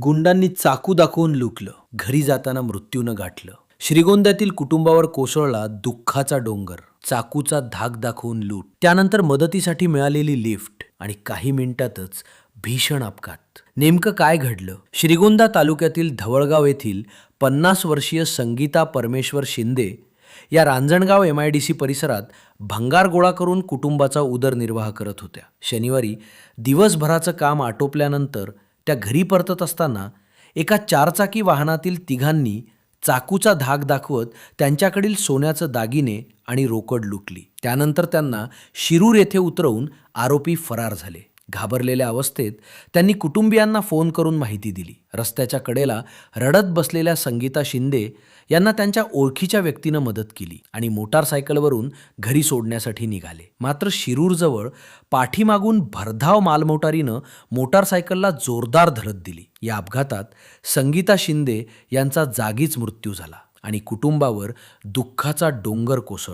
गुंडांनी चाकू दाखवून लुकलं, घरी जाताना मृत्यूनं गाठलं. श्रीगोंद्यातील कुटुंबावर कोसळला दुःखाचा डोंगर. चाकूचा धाक दाखवून लूट, त्यानंतर मदतीसाठी मिळालेली लिफ्ट आणि काही मिनिटातच भीषण अपघात. नेमकं काय घडलं? श्रीगोंदा तालुक्यातील धवळगाव येथील 50 वर्षीय संगीता परमेश्वर शिंदे या रांजणगाव MIDC परिसरात भंगार गोळा करून कुटुंबाचा उदरनिर्वाह करत होत्या. शनिवारी दिवसभराचं काम आटोपल्यानंतर त्या घरी परतत असताना एका 4चाकी वाहनातील तिघांनी चाकूचा धाक दाखवत त्यांच्याकडील सोन्याचं दागिने आणि रोकड लुटली. त्यानंतर त्यांना शिरूर येथे उतरवून आरोपी फरार झाले. घाबरलेल्या अवस्थेत त्यांनी कुटुंबियांना फोन करून माहिती दिली. रस्त्याच्या कडेला रडत बसलेल्या संगीता शिंदे यांना त्यांच्या ओळखीच्या व्यक्तीनं मदत केली आणि मोटारसायकलवरून घरी सोडण्यासाठी निघाले. मात्र शिरूरजवळ पाठीमागून भरधाव मालमोटारीनं मोटारसायकलला जोरदार धडक दिली. या अपघातात संगीता शिंदे यांचा जागीच मृत्यू झाला आणि कुटुंबावर दुःखाचा डोंगर कोसळला.